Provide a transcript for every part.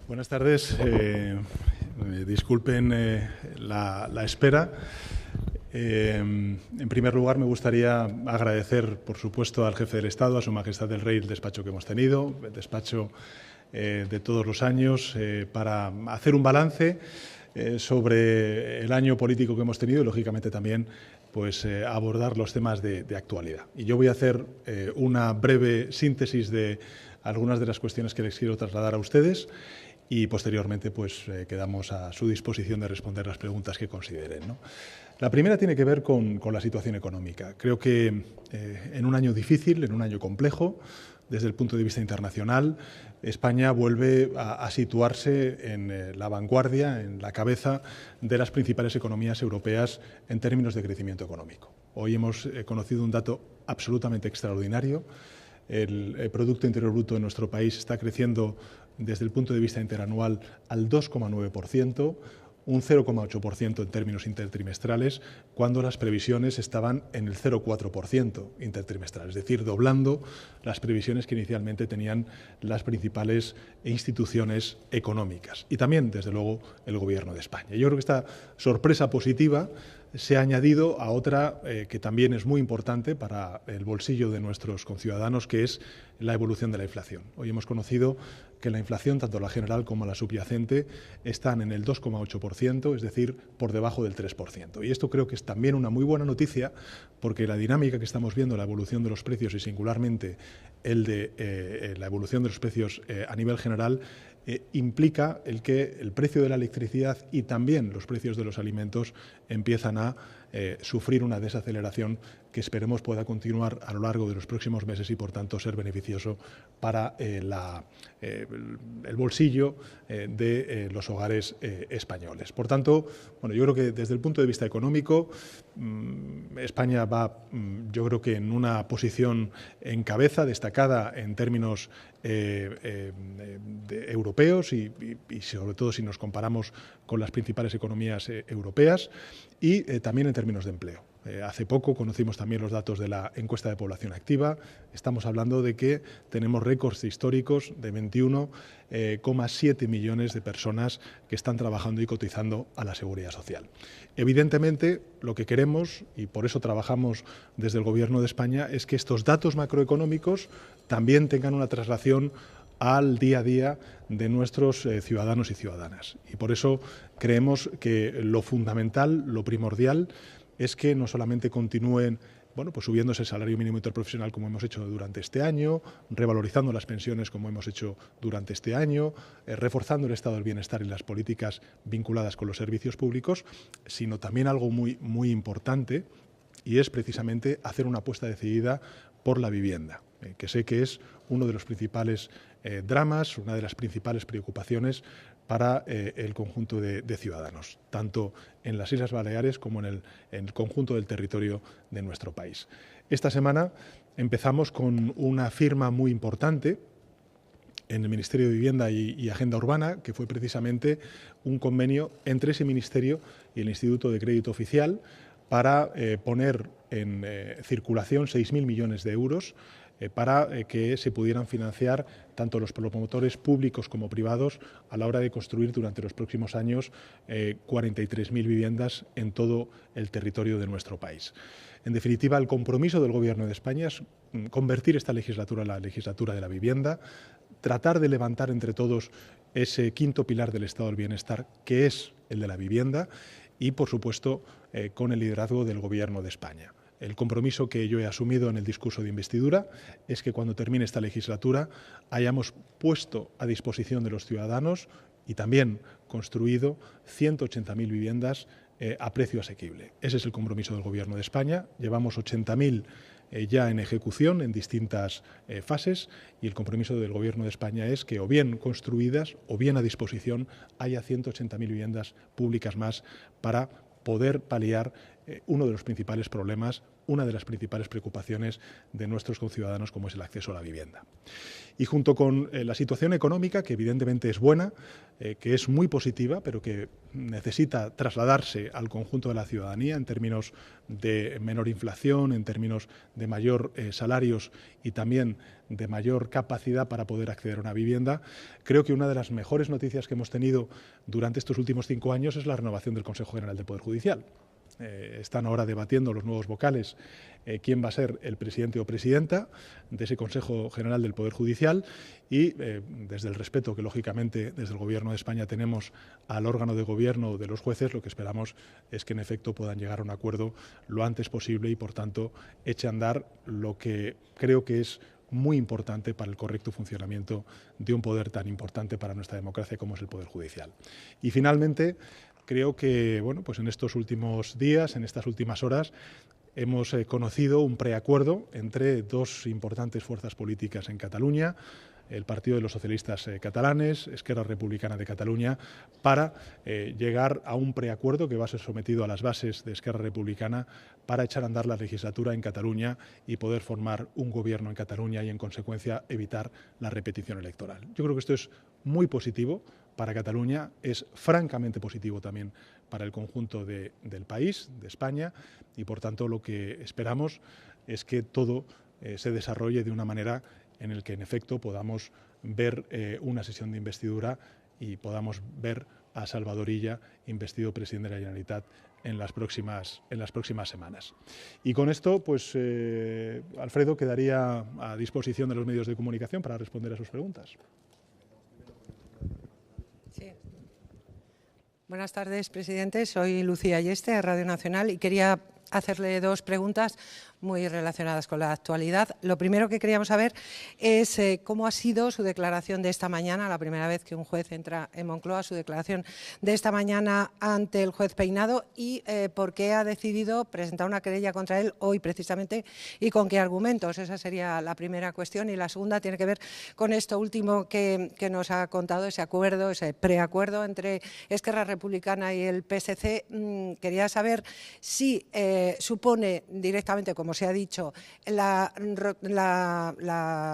Buenas tardes. Disculpen la espera. En primer lugar, me gustaría agradecer, por supuesto, al jefe del Estado, a Su Majestad el Rey, el despacho que hemos tenido, el despacho de todos los años, para hacer un balance sobre el año político que hemos tenido y, lógicamente, también pues, abordar los temas de actualidad. Y yo voy a hacer una breve síntesis de algunas de las cuestiones que les quiero trasladar a ustedes y posteriormente pues, quedamos a su disposición de responder las preguntas que consideren, ¿no? La primera tiene que ver con la situación económica. Creo que en un año difícil, en un año complejo, desde el punto de vista internacional, España vuelve a situarse en la vanguardia, en la cabeza de las principales economías europeas en términos de crecimiento económico. Hoy hemos conocido un dato absolutamente extraordinario. El Producto Interior Bruto de nuestro país está creciendo desde el punto de vista interanual al 2,9%, un 0,8% en términos intertrimestrales, cuando las previsiones estaban en el 0,4% intertrimestral, es decir, doblando las previsiones que inicialmente tenían las principales instituciones económicas y también, desde luego, el Gobierno de España. Yo creo que esta sorpresa positiva se ha añadido a otra que también es muy importante para el bolsillo de nuestros conciudadanos, que es la evolución de la inflación. Hoy hemos conocido que la inflación, tanto la general como la subyacente, están en el 2,8%, es decir, por debajo del 3%. Y esto creo que es también una muy buena noticia, porque la dinámica que estamos viendo, la evolución de los precios y singularmente la evolución de los precios a nivel general, implica el que el precio de la electricidad y también los precios de los alimentos empiezan a sufrir una desaceleración que esperemos pueda continuar a lo largo de los próximos meses y, por tanto, ser beneficioso para el bolsillo de los hogares españoles. Por tanto, bueno, yo creo que desde el punto de vista económico, España va, yo creo que en una posición en cabeza, destacada en términos europeos y sobre todo si nos comparamos con las principales economías europeas y también en términos de empleo. Hace poco conocimos también los datos de la encuesta de población activa. Estamos hablando de que tenemos récords históricos de 21,7 millones de personas que están trabajando y cotizando a la Seguridad Social. Evidentemente, lo que queremos, y por eso trabajamos desde el Gobierno de España, es que estos datos macroeconómicos también tengan una traslación al día a día de nuestros ciudadanos y ciudadanas. Y por eso creemos que lo fundamental, lo primordial, es que no solamente continúen pues subiéndose el salario mínimo interprofesional como hemos hecho durante este año, revalorizando las pensiones como hemos hecho durante este año, reforzando el estado del bienestar y las políticas vinculadas con los servicios públicos, sino también algo muy, muy importante, y es precisamente hacer una apuesta decidida por la vivienda, que sé que es uno de los principales dramas, una de las principales preocupaciones para el conjunto de ciudadanos, tanto en las Islas Baleares como en el conjunto del territorio de nuestro país. Esta semana empezamos con una firma muy importante en el Ministerio de Vivienda y Agenda Urbana, que fue precisamente un convenio entre ese ministerio y el Instituto de Crédito Oficial para poner en circulación 6.000 millones de euros para que se pudieran financiar tanto los promotores públicos como privados a la hora de construir durante los próximos años 43.000 viviendas en todo el territorio de nuestro país. En definitiva, el compromiso del Gobierno de España es convertir esta legislatura en la legislatura de la vivienda, tratar de levantar entre todos ese quinto pilar del Estado del Bienestar, que es el de la vivienda, y, por supuesto, con el liderazgo del Gobierno de España. El compromiso que yo he asumido en el discurso de investidura es que cuando termine esta legislatura hayamos puesto a disposición de los ciudadanos y también construido 180.000 viviendas a precio asequible. Ese es el compromiso del Gobierno de España. Llevamos 80.000 ya en ejecución en distintas fases y el compromiso del Gobierno de España es que o bien construidas o bien a disposición haya 180.000 viviendas públicas más para poder paliar uno de los principales problemas, una de las principales preocupaciones de nuestros conciudadanos, como es el acceso a la vivienda. Y junto con la situación económica, que evidentemente es buena, que es muy positiva, pero que necesita trasladarse al conjunto de la ciudadanía en términos de menor inflación, en términos de mayor salarios y también de mayor capacidad para poder acceder a una vivienda, creo que una de las mejores noticias que hemos tenido durante estos últimos 5 años es la renovación del Consejo General del Poder Judicial. Están ahora debatiendo los nuevos vocales quién va a ser el presidente o presidenta de ese Consejo General del Poder Judicial y desde el respeto que lógicamente desde el Gobierno de España tenemos al órgano de gobierno de los jueces, lo que esperamos es que en efecto puedan llegar a un acuerdo lo antes posible y por tanto eche a andar lo que creo que es muy importante para el correcto funcionamiento de un poder tan importante para nuestra democracia como es el Poder Judicial. Y finalmente, creo que pues en estos últimos días, en estas últimas horas, hemos conocido un preacuerdo entre dos importantes fuerzas políticas en Cataluña, el Partido de los Socialistas Catalanes, Esquerra Republicana de Cataluña, para llegar a un preacuerdo que va a ser sometido a las bases de Esquerra Republicana para echar a andar la legislatura en Cataluña y poder formar un gobierno en Cataluña y, en consecuencia, evitar la repetición electoral. Yo creo que esto es muy positivo para Cataluña, es francamente positivo también para el conjunto del país, de España, y por tanto lo que esperamos es que todo se desarrolle de una manera en el que en efecto podamos ver una sesión de investidura y podamos ver a Salvador Illa investido presidente de la Generalitat en las próximas semanas. Y con esto, pues Alfredo quedaría a disposición de los medios de comunicación para responder a sus preguntas. Sí. Buenas tardes, presidente. Soy Lucía Ayeste, de Radio Nacional, y quería hacerle dos preguntas muy relacionadas con la actualidad. Lo primero que queríamos saber es cómo ha sido su declaración de esta mañana, la primera vez que un juez entra en Moncloa, su declaración de esta mañana ante el juez Peinado y por qué ha decidido presentar una querella contra él hoy precisamente y con qué argumentos. Esa sería la primera cuestión. Y la segunda tiene que ver con esto último que nos ha contado, ese acuerdo, ese preacuerdo entre Esquerra Republicana y el PSC. Quería saber si supone directamente, como se ha dicho, la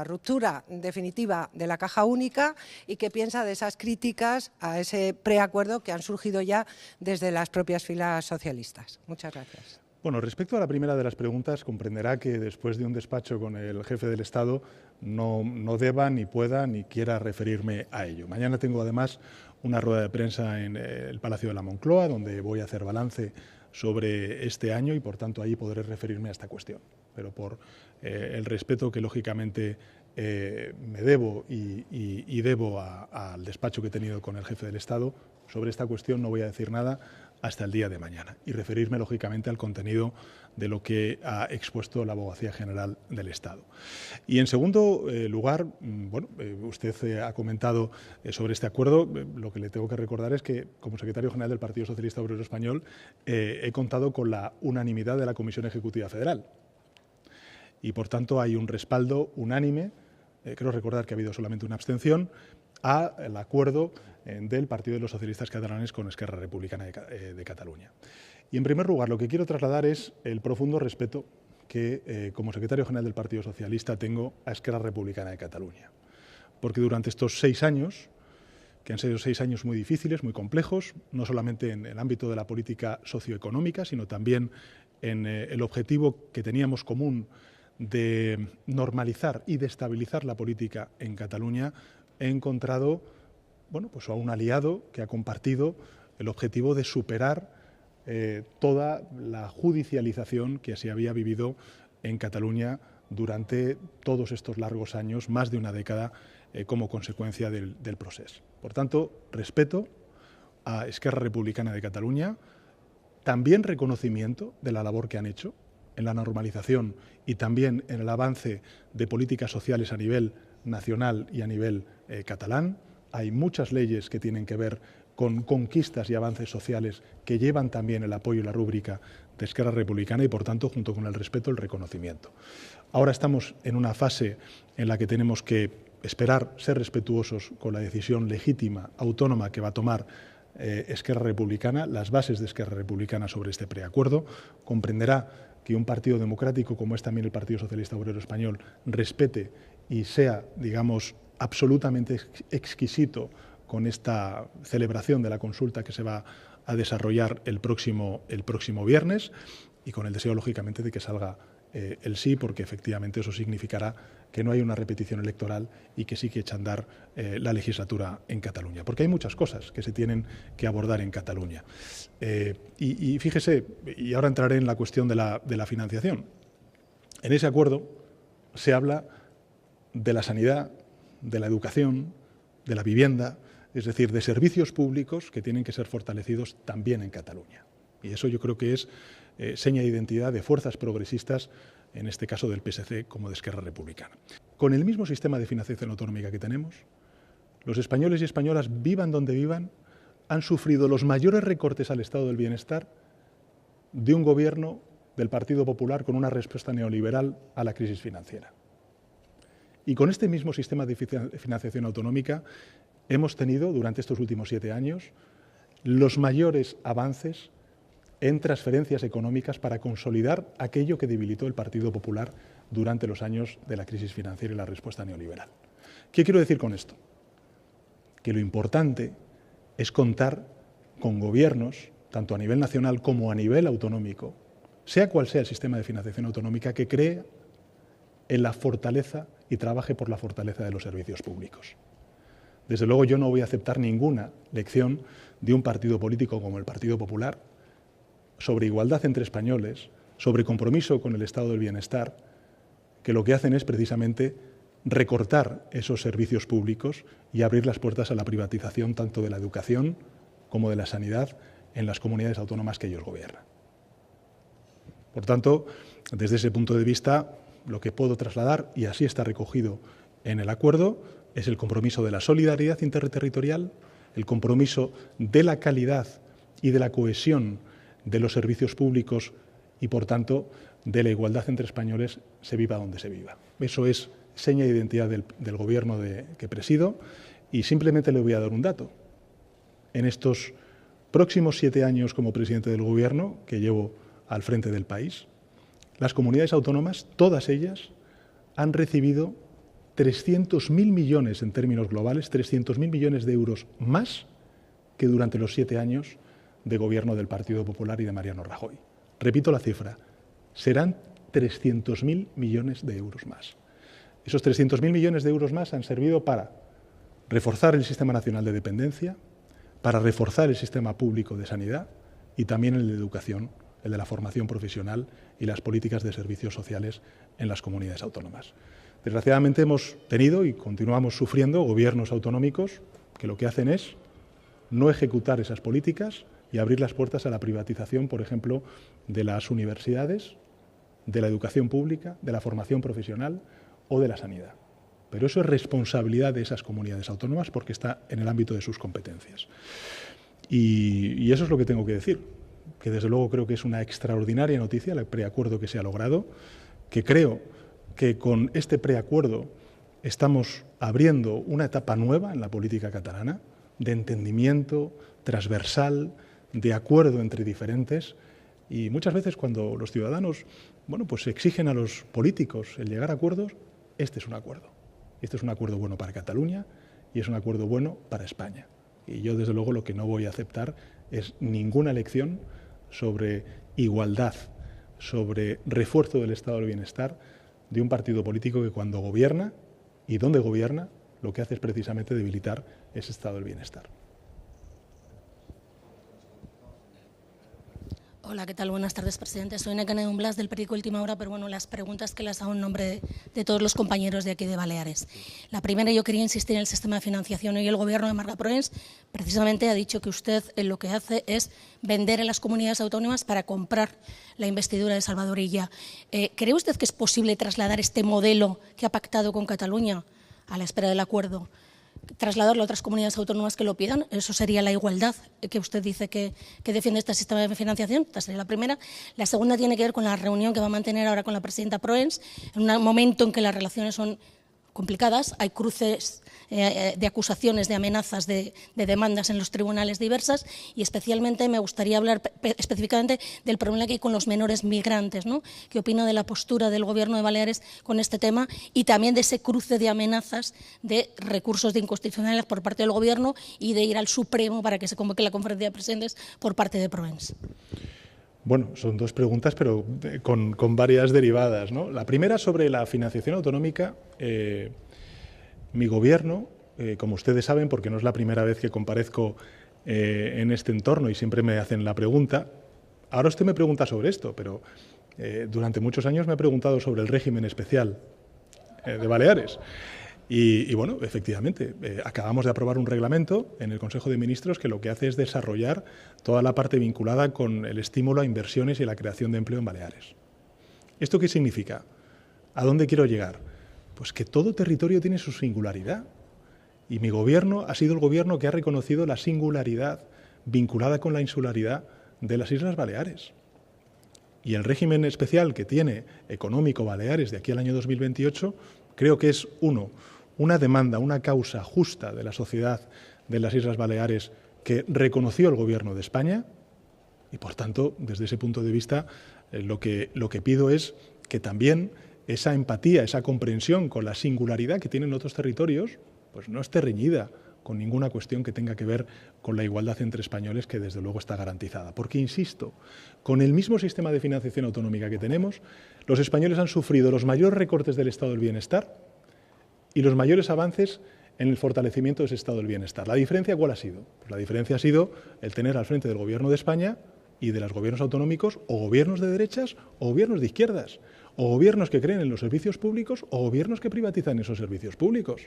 ruptura definitiva de la caja única y qué piensa de esas críticas a ese preacuerdo que han surgido ya desde las propias filas socialistas. Muchas gracias. Bueno, respecto a la primera de las preguntas, comprenderá que después de un despacho con el jefe del Estado no deba, ni pueda, ni quiera referirme a ello. Mañana tengo además una rueda de prensa en el Palacio de la Moncloa, donde voy a hacer balance sobre este año y, por tanto, ahí podré referirme a esta cuestión. Pero por el respeto que, lógicamente, me debo y debo al despacho que he tenido con el jefe del Estado, sobre esta cuestión no voy a decir nada hasta el día de mañana y referirme, lógicamente, al contenido de lo que ha expuesto la Abogacía General del Estado. Y, en segundo lugar, usted ha comentado sobre este acuerdo. Lo que le tengo que recordar es que, como secretario general del Partido Socialista Obrero Español, he contado con la unanimidad de la Comisión Ejecutiva Federal. Y, por tanto, hay un respaldo unánime, creo recordar que ha habido solamente una abstención, al acuerdo del Partido de los Socialistas Catalanes con Esquerra Republicana de Cataluña. Y, en primer lugar, lo que quiero trasladar es el profundo respeto que, como secretario general del Partido Socialista, tengo a Esquerra Republicana de Cataluña. Porque durante estos 6 años, que han sido 6 años muy difíciles, muy complejos, no solamente en el ámbito de la política socioeconómica, sino también en el objetivo que teníamos común de normalizar y de estabilizar la política en Cataluña, he encontrado a un aliado que ha compartido el objetivo de superar toda la judicialización que se había vivido en Cataluña durante todos estos largos años, más de una década, como consecuencia del proceso. Por tanto, respeto a Esquerra Republicana de Cataluña, también reconocimiento de la labor que han hecho en la normalización y también en el avance de políticas sociales a nivel nacional y a nivel catalán. Hay muchas leyes que tienen que ver con conquistas y avances sociales que llevan también el apoyo y la rúbrica de Esquerra Republicana y, por tanto, junto con el respeto, el reconocimiento. Ahora estamos en una fase en la que tenemos que esperar ser respetuosos con la decisión legítima, autónoma que va a tomar Esquerra Republicana, las bases de Esquerra Republicana sobre este preacuerdo. Comprenderá que un partido democrático como es también el Partido Socialista Obrero Español respete y sea, digamos, absolutamente exquisito con esta celebración de la consulta que se va a desarrollar el próximo viernes, y con el deseo, lógicamente, de que salga el sí, porque efectivamente eso significará que no hay una repetición electoral y que sí que echa a andar la legislatura en Cataluña. Porque hay muchas cosas que se tienen que abordar en Cataluña. Y fíjese, y ahora entraré en la cuestión de la financiación. En ese acuerdo se habla de la sanidad, de la educación, de la vivienda, es decir, de servicios públicos que tienen que ser fortalecidos también en Cataluña. Y eso yo creo que es seña de identidad de fuerzas progresistas, en este caso del PSC como de Esquerra Republicana. Con el mismo sistema de financiación autonómica que tenemos, los españoles y españolas, vivan donde vivan, han sufrido los mayores recortes al estado del bienestar de un gobierno del Partido Popular con una respuesta neoliberal a la crisis financiera. Y con este mismo sistema de financiación autonómica hemos tenido, durante estos últimos 7 años, los mayores avances en transferencias económicas para consolidar aquello que debilitó el Partido Popular durante los años de la crisis financiera y la respuesta neoliberal. ¿Qué quiero decir con esto? Que lo importante es contar con gobiernos, tanto a nivel nacional como a nivel autonómico, sea cual sea el sistema de financiación autonómica, que cree en la fortaleza y trabaje por la fortaleza de los servicios públicos. Desde luego yo no voy a aceptar ninguna lección de un partido político como el Partido Popular sobre igualdad entre españoles, sobre compromiso con el estado del bienestar, que lo que hacen es precisamente recortar esos servicios públicos y abrir las puertas a la privatización tanto de la educación como de la sanidad en las comunidades autónomas que ellos gobiernan. Por tanto, desde ese punto de vista, lo que puedo trasladar, y así está recogido en el acuerdo, es el compromiso de la solidaridad interterritorial, el compromiso de la calidad y de la cohesión de los servicios públicos y, por tanto, de la igualdad entre españoles, se viva donde se viva. Eso es seña de identidad del Gobierno que presido, y simplemente le voy a dar un dato. En estos próximos 7 años como presidente del Gobierno, que llevo al frente del país, las comunidades autónomas, todas ellas, han recibido 300.000 millones en términos globales, 300.000 millones de euros más que durante los 7 años de gobierno del Partido Popular y de Mariano Rajoy. Repito la cifra, serán 300.000 millones de euros más. Esos 300.000 millones de euros más han servido para reforzar el Sistema Nacional de Dependencia, para reforzar el sistema público de sanidad y también el de educación, el de la formación profesional y las políticas de servicios sociales en las comunidades autónomas. Desgraciadamente hemos tenido y continuamos sufriendo gobiernos autonómicos que lo que hacen es no ejecutar esas políticas y abrir las puertas a la privatización, por ejemplo, de las universidades, de la educación pública, de la formación profesional o de la sanidad. Pero eso es responsabilidad de esas comunidades autónomas porque está en el ámbito de sus competencias. Y eso es lo que tengo que decir, que desde luego creo que es una extraordinaria noticia el preacuerdo que se ha logrado, que creo que con este preacuerdo estamos abriendo una etapa nueva en la política catalana, de entendimiento transversal, de acuerdo entre diferentes, y muchas veces cuando los ciudadanos pues exigen a los políticos el llegar a acuerdos, este es un acuerdo. Este es un acuerdo bueno para Cataluña y es un acuerdo bueno para España. Y yo, desde luego, lo que no voy a aceptar es ninguna lección sobre igualdad, sobre refuerzo del estado del bienestar de un partido político que cuando gobierna y donde gobierna, lo que hace es precisamente debilitar ese estado del bienestar. Hola, ¿qué tal? Buenas tardes, presidente. Soy Nekane Blas, del periódico Última Hora, pero bueno, las preguntas que las hago en nombre de todos los compañeros de aquí de Baleares. La primera, yo quería insistir en el sistema de financiación. Hoy el Gobierno de Marga Proens precisamente ha dicho que usted lo que hace es vender en las comunidades autónomas para comprar la investidura de Salvador Illa. ¿Cree usted que es posible trasladar este modelo que ha pactado con Cataluña a la espera del acuerdo, trasladarlo a otras comunidades autónomas que lo pidan? Eso sería la igualdad que usted dice que defiende este sistema de financiación. Esta sería la primera. La segunda tiene que ver con la reunión que va a mantener ahora con la presidenta Proens, en un momento en que las relaciones son complicadas, hay cruces de acusaciones, de amenazas, de demandas en los tribunales diversas, y especialmente me gustaría hablar específicamente del problema que hay con los menores migrantes, ¿no? ¿Qué opina de la postura del Gobierno de Baleares con este tema y también de ese cruce de amenazas de recursos de inconstitucionalidad por parte del Gobierno y de ir al Supremo para que se convoque la conferencia de presidentes por parte de Proens? Bueno, son dos preguntas, pero con varias derivadas, ¿no? La primera sobre la financiación autonómica. Mi gobierno, como ustedes saben, porque no es la primera vez que comparezco en este entorno y siempre me hacen la pregunta, ahora usted me pregunta sobre esto, pero durante muchos años me ha preguntado sobre el régimen especial de Baleares. Y bueno, efectivamente, acabamos de aprobar un reglamento en el Consejo de Ministros que lo que hace es desarrollar toda la parte vinculada con el estímulo a inversiones y la creación de empleo en Baleares. ¿Esto qué significa? ¿A dónde quiero llegar? Pues que todo territorio tiene su singularidad. Y mi gobierno ha sido el gobierno que ha reconocido la singularidad vinculada con la insularidad de las Islas Baleares. Y el régimen especial que tiene económico Baleares de aquí al año 2028 creo que es una demanda, una causa justa de la sociedad de las Islas Baleares que reconoció el Gobierno de España y, por tanto, desde ese punto de vista, lo que pido es que también esa empatía, esa comprensión con la singularidad que tienen otros territorios, pues no esté reñida con ninguna cuestión que tenga que ver con la igualdad entre españoles, que desde luego está garantizada. Porque, insisto, con el mismo sistema de financiación autonómica que tenemos, los españoles han sufrido los mayores recortes del estado del bienestar y los mayores avances en el fortalecimiento de ese estado del bienestar. ¿La diferencia cuál ha sido? Pues la diferencia ha sido el tener al frente del Gobierno de España y de los gobiernos autonómicos o gobiernos de derechas o gobiernos de izquierdas, o gobiernos que creen en los servicios públicos o gobiernos que privatizan esos servicios públicos.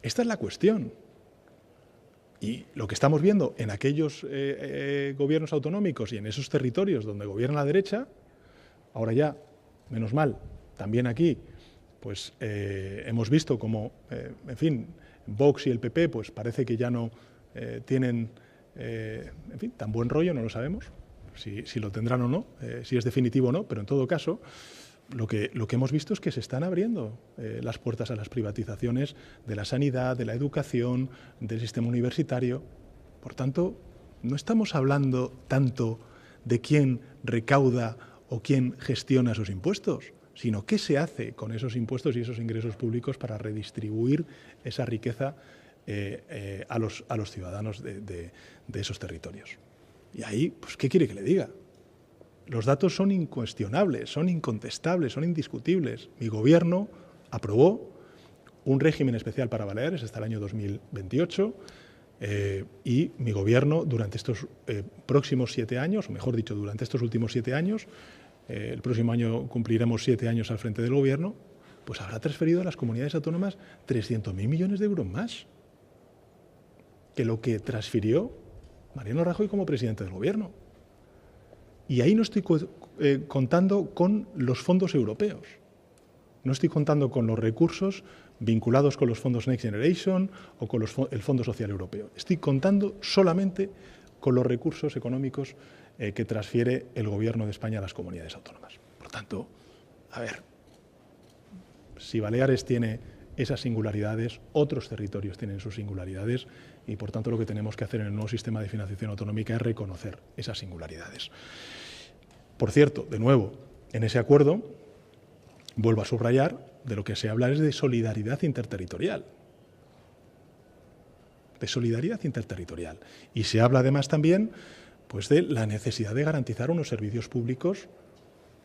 Esta es la cuestión. Y lo que estamos viendo en aquellos gobiernos autonómicos y en esos territorios donde gobierna la derecha, ahora ya, menos mal, también aquí, pues hemos visto como, en fin, Vox y el PP, pues parece que ya no tienen, en fin, tan buen rollo, no lo sabemos, si lo tendrán o no, si es definitivo o no, pero en todo caso, lo que hemos visto es que se están abriendo las puertas a las privatizaciones de la sanidad, de la educación, del sistema universitario. Por tanto, no estamos hablando tanto de quién recauda o quién gestiona esos impuestos, sino qué se hace con esos impuestos y esos ingresos públicos para redistribuir esa riqueza a los ciudadanos de esos territorios. Y ahí, pues, ¿qué quiere que le diga? Los datos son incuestionables, son incontestables, son indiscutibles. Mi gobierno aprobó un régimen especial para Baleares hasta el año 2028 y mi gobierno durante estos próximos 7 años, o mejor dicho, durante estos últimos 7 años, el próximo año cumpliremos 7 años al frente del gobierno, pues habrá transferido a las comunidades autónomas 300.000 millones de euros más que lo que transfirió Mariano Rajoy como presidente del gobierno. Y ahí no estoy contando con los fondos europeos, no estoy contando con los recursos vinculados con los fondos Next Generation o con el Fondo Social Europeo. Estoy contando solamente con los recursos económicos que transfiere el Gobierno de España a las comunidades autónomas. Por tanto, a ver, si Baleares tiene esas singularidades, otros territorios tienen sus singularidades y, por tanto, lo que tenemos que hacer en el nuevo sistema de financiación autonómica es reconocer esas singularidades. Por cierto, de nuevo, en ese acuerdo, vuelvo a subrayar, de lo que se habla es de solidaridad interterritorial. De solidaridad interterritorial. Y se habla además también, pues, de la necesidad de garantizar unos servicios públicos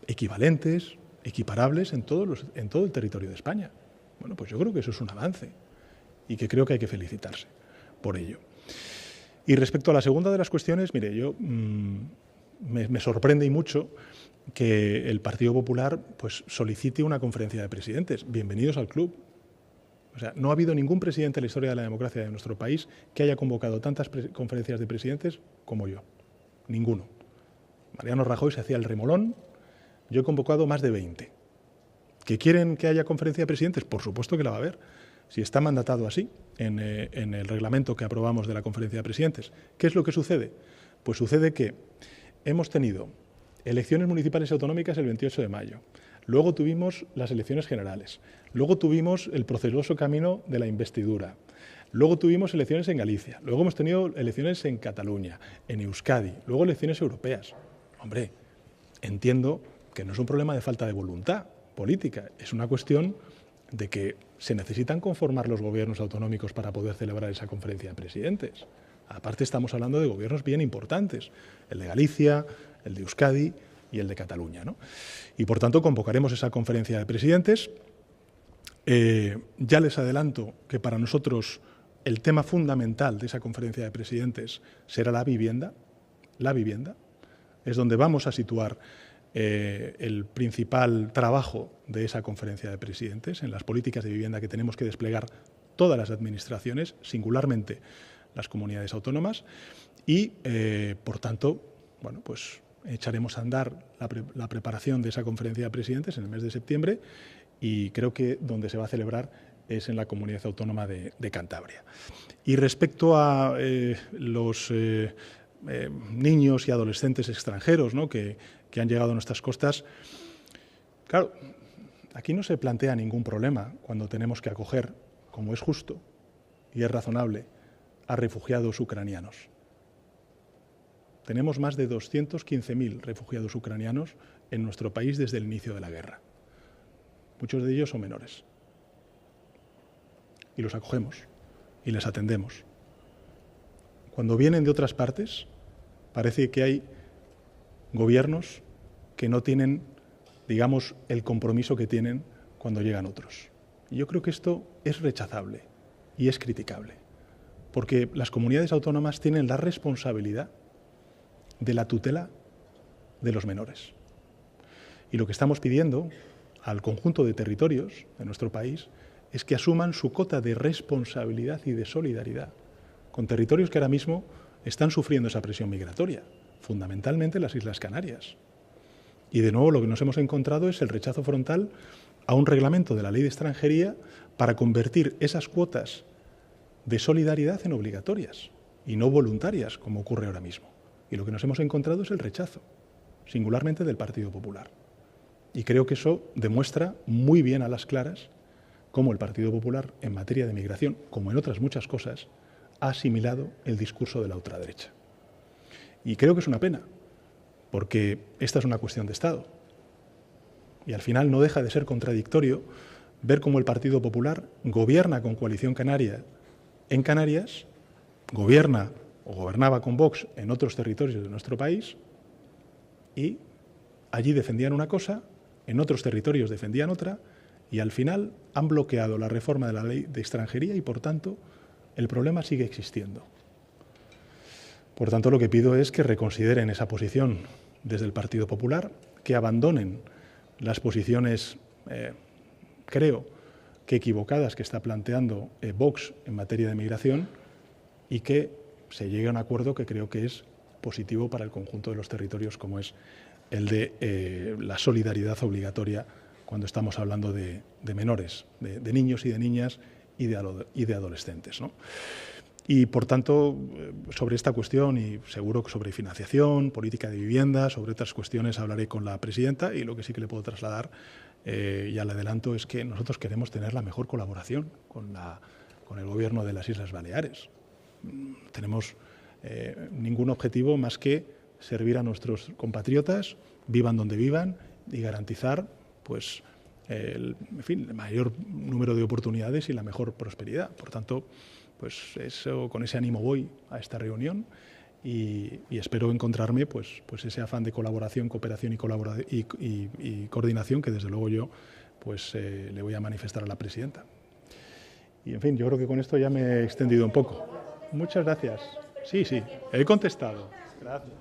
equivalentes, equiparables en todo el territorio de España. Bueno, pues yo creo que eso es un avance y que creo que hay que felicitarse por ello. Y respecto a la segunda de las cuestiones, mire, yo me sorprende y mucho que el Partido Popular, pues, solicite una conferencia de presidentes. Bienvenidos al club. O sea, no ha habido ningún presidente en la historia de la democracia de nuestro país que haya convocado tantas conferencias de presidentes como yo. Ninguno. Mariano Rajoy se hacía el remolón. Yo he convocado más de 20. ¿Que quieren que haya conferencia de presidentes? Por supuesto que la va a haber. Si está mandatado así en el reglamento que aprobamos de la conferencia de presidentes. ¿Qué es lo que sucede? Pues sucede que hemos tenido elecciones municipales y autonómicas el 28 de mayo. luego tuvimos las elecciones generales, luego tuvimos el proceloso camino de la investidura, luego tuvimos elecciones en Galicia, luego hemos tenido elecciones en Cataluña, en Euskadi, luego elecciones europeas. Hombre, entiendo que no es un problema de falta de voluntad política, es una cuestión de que se necesitan conformar los gobiernos autonómicos para poder celebrar esa conferencia de presidentes. Aparte estamos hablando de gobiernos bien importantes, el de Galicia, el de Euskadi y el de Cataluña, ¿no? Y por tanto convocaremos esa conferencia de presidentes. Ya les adelanto que para nosotros el tema fundamental de esa conferencia de presidentes será la vivienda. La vivienda es donde vamos a situar el principal trabajo de esa conferencia de presidentes, en las políticas de vivienda que tenemos que desplegar todas las administraciones, singularmente las comunidades autónomas, y, por tanto, bueno, pues echaremos a andar la preparación de esa conferencia de presidentes en el mes de septiembre, y creo que donde se va a celebrar es en la comunidad autónoma de Cantabria. Y respecto a los niños y adolescentes extranjeros, ¿no?, que han llegado a nuestras costas, claro, aquí no se plantea ningún problema cuando tenemos que acoger, como es justo y es razonable, a refugiados ucranianos. Tenemos más de 215.000 refugiados ucranianos en nuestro país desde el inicio de la guerra. Muchos de ellos son menores. Y los acogemos y les atendemos. Cuando vienen de otras partes, parece que hay gobiernos que no tienen, digamos, el compromiso que tienen cuando llegan otros. Y yo creo que esto es rechazable y es criticable, porque las comunidades autónomas tienen la responsabilidad de la tutela de los menores. Y lo que estamos pidiendo al conjunto de territorios de nuestro país es que asuman su cota de responsabilidad y de solidaridad con territorios que ahora mismo están sufriendo esa presión migratoria, fundamentalmente las Islas Canarias. Y de nuevo lo que nos hemos encontrado es el rechazo frontal a un reglamento de la Ley de Extranjería para convertir esas cuotas de solidaridad en obligatorias y no voluntarias, como ocurre ahora mismo. Y lo que nos hemos encontrado es el rechazo, singularmente del Partido Popular. Y creo que eso demuestra muy bien a las claras cómo el Partido Popular, en materia de migración, como en otras muchas cosas, ha asimilado el discurso de la ultraderecha. Y creo que es una pena, porque esta es una cuestión de Estado. Y al final no deja de ser contradictorio ver cómo el Partido Popular gobierna con Coalición Canaria en Canarias, gobierna o gobernaba con Vox en otros territorios de nuestro país, y allí defendían una cosa, en otros territorios defendían otra, y al final han bloqueado la reforma de la Ley de Extranjería y, por tanto, el problema sigue existiendo. Por tanto, lo que pido es que reconsideren esa posición desde el Partido Popular, que abandonen las posiciones, creo que equivocadas, que está planteando Vox en materia de migración, y que se llegue a un acuerdo que creo que es positivo para el conjunto de los territorios, como es el de la solidaridad obligatoria cuando estamos hablando de menores, de niños y de niñas y de adolescentes, ¿no? Y, por tanto, sobre esta cuestión, y seguro que sobre financiación, política de vivienda, sobre otras cuestiones hablaré con la presidenta, y lo que sí que le puedo trasladar, ya le adelanto, es que nosotros queremos tener la mejor colaboración con el Gobierno de las Islas Baleares. Tenemos ningún objetivo más que servir a nuestros compatriotas, vivan donde vivan, y garantizar, pues, el mayor número de oportunidades y la mejor prosperidad. Por tanto, pues con ese ánimo voy a esta reunión, y espero encontrarme pues ese afán de colaboración, cooperación y coordinación que desde luego yo pues le voy a manifestar a la presidenta. Y, en fin, yo creo que con esto ya me he extendido un poco. Muchas gracias. Sí, he contestado. Gracias.